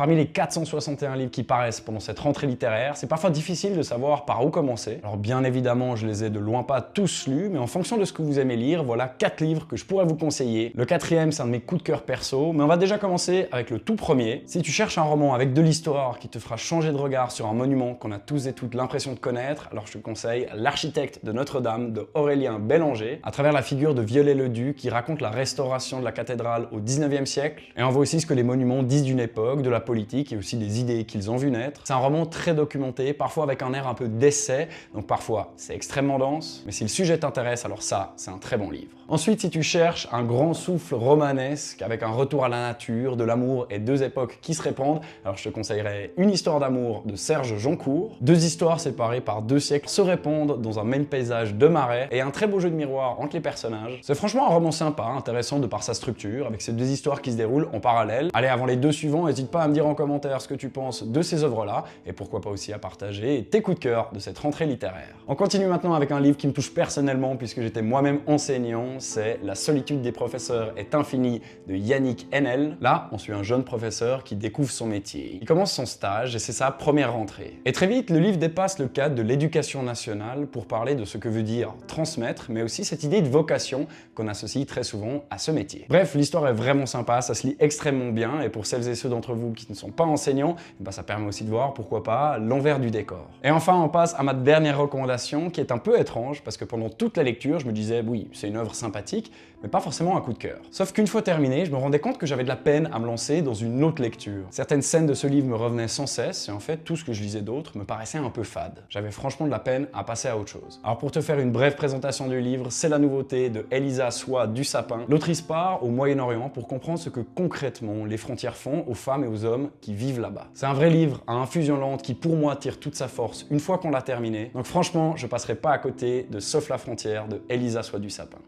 Parmi les 461 livres qui paraissent pendant cette rentrée littéraire, c'est parfois difficile de savoir par où commencer. Alors bien évidemment, je les ai de loin pas tous lus, mais en fonction de ce que vous aimez lire, voilà 4 livres que je pourrais vous conseiller. Le quatrième, c'est un de mes coups de cœur perso, mais on va déjà commencer avec le tout premier. Si tu cherches un roman avec de l'histoire qui te fera changer de regard sur un monument qu'on a tous et toutes l'impression de connaître, alors je te conseille L'architecte de Notre-Dame de Aurélien Bélanger, à travers la figure de Viollet-le-Duc qui raconte la restauration de la cathédrale au 19e siècle, et on voit aussi ce que les monuments disent d'une époque, de la politique et aussi des idées qu'ils ont vu naître. C'est un roman très documenté, parfois avec un air un peu d'essai, donc parfois c'est extrêmement dense, mais si le sujet t'intéresse, alors ça, c'est un très bon livre. Ensuite, si tu cherches un grand souffle romanesque avec un retour à la nature, de l'amour et deux époques qui se répandent, alors je te conseillerais Une histoire d'amour de Serge Joncourt. Deux histoires séparées par 2 siècles se répondent dans un même paysage de marais et un très beau jeu de miroir entre les personnages. C'est franchement un roman sympa, intéressant de par sa structure, avec ces 2 histoires qui se déroulent en parallèle. Allez, avant les 2 suivants, n'hésite pas à me dire en commentaire ce que tu penses de ces œuvres-là et pourquoi pas aussi à partager tes coups de cœur de cette rentrée littéraire. On continue maintenant avec un livre qui me touche personnellement puisque j'étais moi-même enseignant, c'est La solitude des professeurs est infinie de Yannick Enel. Là, on suit un jeune professeur qui découvre son métier. Il commence son stage et c'est sa première rentrée. Et très vite, le livre dépasse le cadre de l'éducation nationale pour parler de ce que veut dire transmettre, mais aussi cette idée de vocation qu'on associe très souvent à ce métier. Bref, l'histoire est vraiment sympa, ça se lit extrêmement bien et pour celles et ceux d'entre vous qui ne sont pas enseignants, ça permet aussi de voir, pourquoi pas, l'envers du décor. Et enfin, on passe à ma dernière recommandation qui est un peu étrange parce que pendant toute la lecture, je me disais oui, c'est une œuvre sympathique, mais pas forcément un coup de cœur. Sauf qu'une fois terminé, je me rendais compte que j'avais de la peine à me lancer dans une autre lecture. Certaines scènes de ce livre me revenaient sans cesse et en fait, tout ce que je lisais d'autre me paraissait un peu fade. J'avais franchement de la peine à passer à autre chose. Alors pour te faire une brève présentation du livre, c'est la nouveauté de Elisa Soie du Sapin. L'autrice part au Moyen-Orient pour comprendre ce que concrètement les frontières font aux femmes et aux hommes qui vivent là-bas. C'est un vrai livre à infusion lente qui pour moi tire toute sa force une fois qu'on l'a terminé. Donc franchement, je passerai pas à côté de Sauf la frontière de Elisa Soie du Sapin.